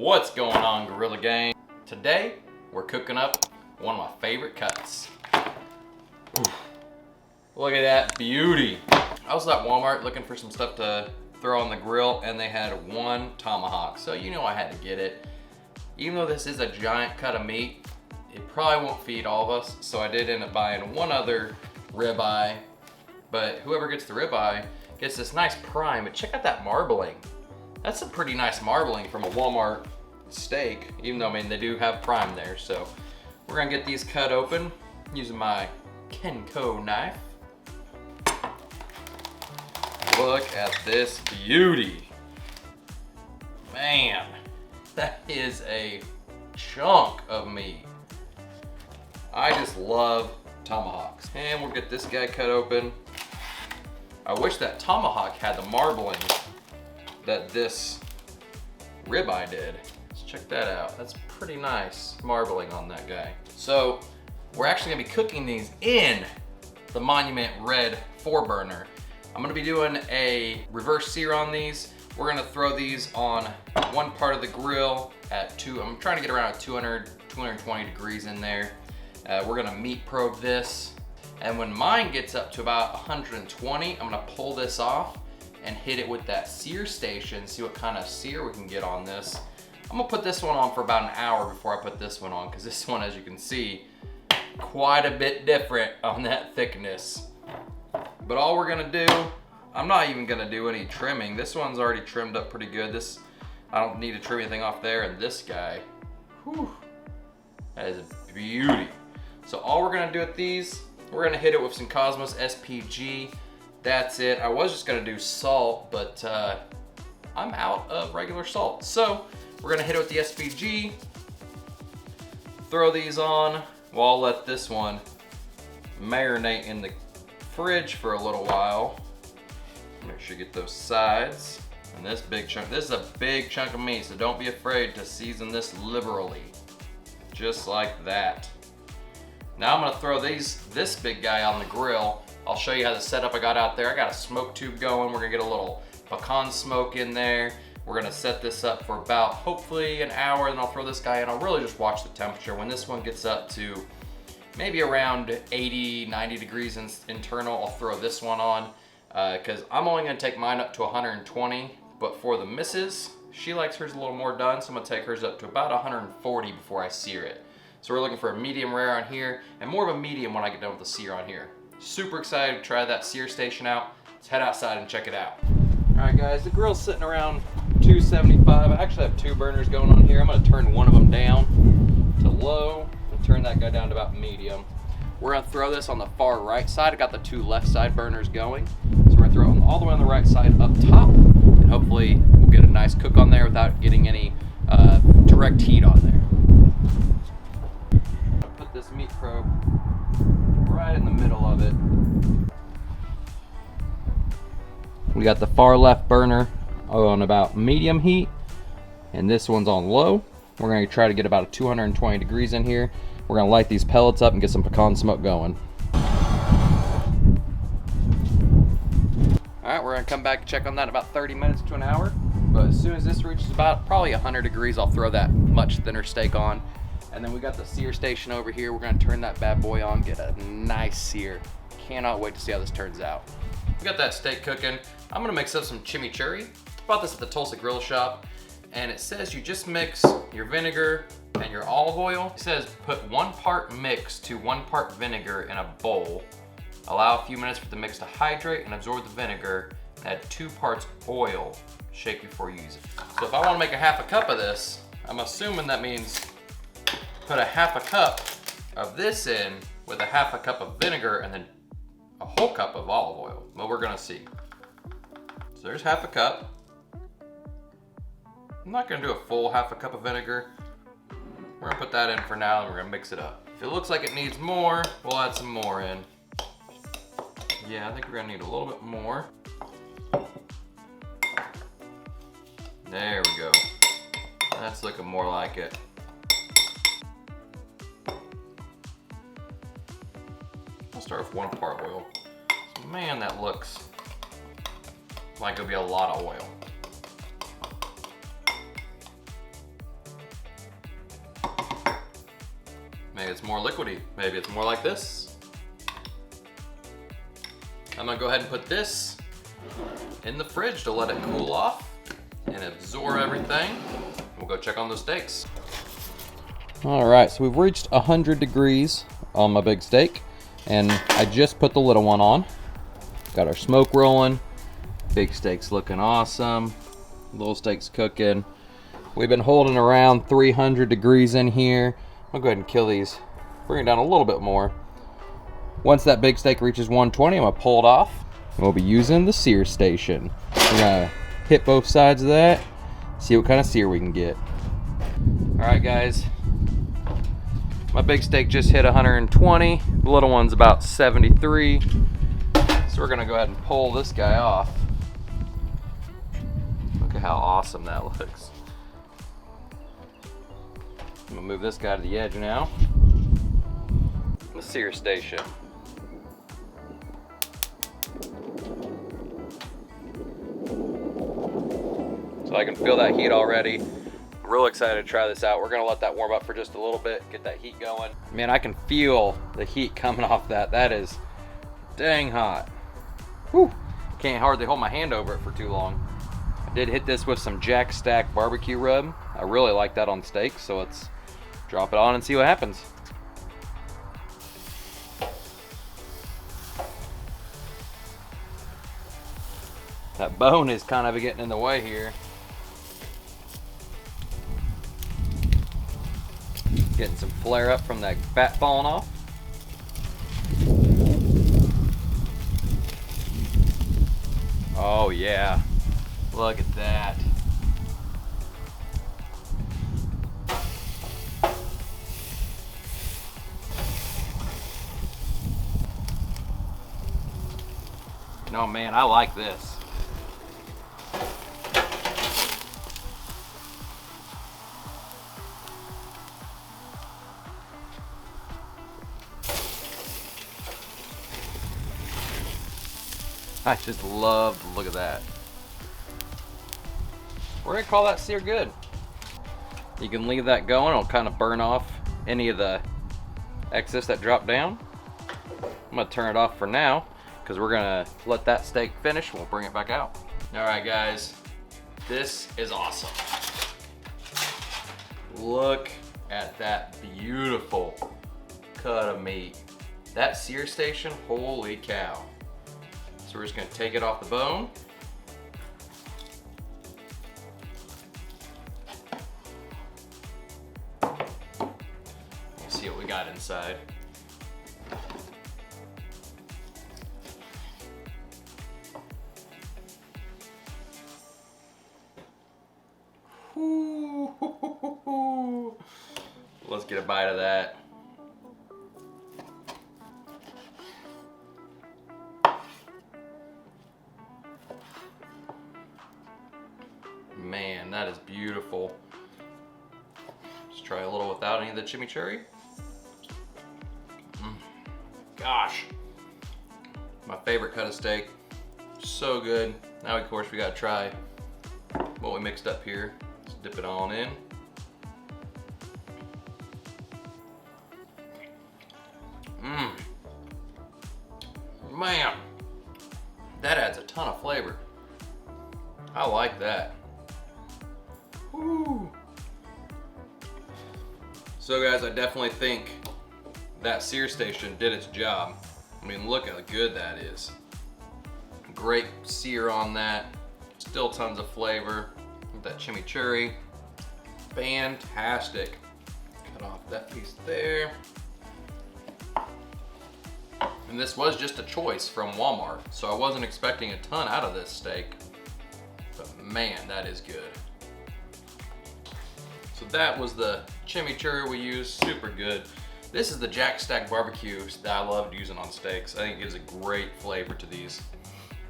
What's going on, Gorilla Gang? Today, we're cooking up one of my favorite cuts. Look at that beauty. I was at Walmart looking for some stuff to throw on the grill, and they had one tomahawk. So you know I had to get it. Even though this is a giant cut of meat, it probably won't feed all of us. So I did end up buying one other ribeye. But whoever gets the ribeye gets this nice prime. But check out that marbling. That's a pretty nice marbling from a Walmart steak, even though, I mean, they do have prime there. So we're gonna get these cut open using my Kenko knife. Look at this beauty. Man, that is a chunk of meat. I just love tomahawks. And we'll get this guy cut open. I wish that tomahawk had the marbling that this ribeye did. Let's check that out. That's pretty nice marbling on that guy. So we're actually gonna be cooking these in the Monument Red 4-burner. I'm gonna be doing a reverse sear on these. We're gonna throw these on one part of the grill at I'm trying to get around 200, 220 degrees in there. We're gonna meat probe this. And when mine gets up to about 120, I'm gonna pull this off and hit it with that sear station, see what kind of sear we can get on this. I'm gonna put this one on for about an hour before I put this one on, because this one, as you can see, quite a bit different on that thickness. But all we're gonna do, I'm not even gonna do any trimming. This one's already trimmed up pretty good. I don't need to trim anything off there. And this guy, whew, that is a beauty. So all we're gonna do with these, we're gonna hit it with some Cosmos SPG. That's it. I was just gonna do salt, but I'm out of regular salt. So we're gonna hit it with the SPG, throw these on. Well, I'll let this one marinate in the fridge for a little while. Make sure you get those sides. And this big chunk, this is a big chunk of meat, so don't be afraid to season this liberally. Just like that. Now I'm gonna throw this big guy on the grill. I'll show you how the setup I got out there. I got a smoke tube going. We're gonna get a little pecan smoke in there. We're gonna set this up for about, hopefully, an hour, and I'll throw this guy in. I'll really just watch the temperature. When this one gets up to maybe around 80, 90 degrees internal, I'll throw this one on, because I'm only gonna take mine up to 120, but for the missus, she likes hers a little more done, so I'm gonna take hers up to about 140 before I sear it. So we're looking for a medium rare on here, and more of a medium when I get done with the sear on here. Super excited to try that sear station out. Let's head outside and check it out. All right, guys, the grill's sitting around 275. I actually have 2 burners going on here. I'm gonna turn one of them down to low and turn that guy down to about medium. We're gonna throw this on the far right side. I got the 2 left side burners going. So we're gonna throw it all the way on the right side up top, and hopefully we'll get a nice cook on there without getting any direct heat on there. Put this meat probe right in the middle of it. We got the far left burner on about medium heat, and this one's on low. We're gonna try to get about 220 degrees in here. We're gonna light these pellets up and get some pecan smoke going. All right, we're gonna come back and check on that in about 30 minutes to an hour. But as soon as this reaches about probably 100 degrees, I'll throw that much thinner steak on. And then we got the sear station over here. We're gonna turn that bad boy on, get a nice sear. Cannot wait to see how this turns out. We got that steak cooking. I'm gonna mix up some chimichurri. Bought this at the Tulsa Grill Shop, and it says you just mix your vinegar and your olive oil. It says put 1 part mix to 1 part vinegar in a bowl. Allow a few minutes for the mix to hydrate and absorb the vinegar. Add 2 parts oil. Shake before you use it. So if I wanna make a half a cup of this, I'm assuming that means put a half a cup of this in with a half a cup of vinegar and then a whole cup of olive oil. Well, we're gonna see. So there's half a cup. I'm not gonna do a full half a cup of vinegar. We're gonna put that in for now, and we're gonna mix it up. If it looks like it needs more, we'll add some more in. Yeah, I think we're gonna need a little bit more. There we go. That's looking more like it. I'll start with 1 part oil. Man, that looks like it'll be a lot of oil. Maybe it's more liquidy. Maybe it's more like this. I'm gonna go ahead and put this in the fridge to let it cool off and absorb everything. We'll go check on those steaks. All right, so we've reached 100 degrees on my big steak, and I just put the little one on. Got our smoke rolling. Big steak's looking awesome. Little steak's cooking. We've been holding around 300 degrees in here. I'll go ahead and kill these. Bring it down a little bit more. Once that big steak reaches 120, I'm gonna pull it off. We'll be using the sear station. We're gonna hit both sides of that, see what kind of sear we can get. All right, guys. My big steak just hit 120. The little one's about 73. So we're gonna go ahead and pull this guy off. Look at how awesome that looks. I'm gonna move this guy to the edge now. The sear station. So I can feel that heat already. I'm real excited to try this out. We're gonna let that warm up for just a little bit, get that heat going. Man, I can feel the heat coming off that. That is dang hot. Whew. Can't hardly hold my hand over it for too long. I did hit this with some Jack Stack barbecue rub. I really like that on steaks, so let's drop it on and see what happens. That bone is kind of getting in the way here. Getting some flare up from that fat falling off. Oh yeah, look at that. No, man, I like this. I just love the look of that. We're gonna call that sear good. You can leave that going, it'll kind of burn off any of the excess that dropped down. I'm gonna turn it off for now because we're gonna let that steak finish and we'll bring it back out. All right, guys, this is awesome. Look at that beautiful cut of meat. That sear station, holy cow. So we're just gonna take it off the bone. We'll see what we got inside. Ooh. Let's get a bite of that. Man, that is beautiful. Let's try a little without any of the chimichurri. Gosh, my favorite cut of steak. So good. Now, of course, we gotta try what we mixed up here. Let's dip it on in. Man, that adds a ton of flavor. I like that. Woo. So guys, I definitely think that sear station did its job. I mean, look how good that is. Great sear on that. Still tons of flavor. With that chimichurri. Fantastic. Cut off that piece there. And this was just a choice from Walmart, so I wasn't expecting a ton out of this steak. But man, that is good. So that was the chimichurri we used, super good. This is the Jack Stack barbecue that I loved using on steaks. I think it gives a great flavor to these.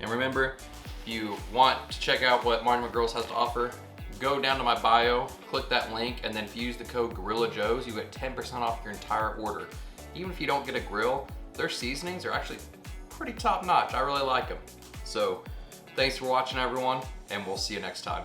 And remember, if you want to check out what Monument Grills has to offer, go down to my bio, click that link, and then if you use the code Gorilla Joes, you get 10% off your entire order. Even if you don't get a grill, their seasonings are actually pretty top notch. I really like them. So thanks for watching, everyone, and we'll see you next time.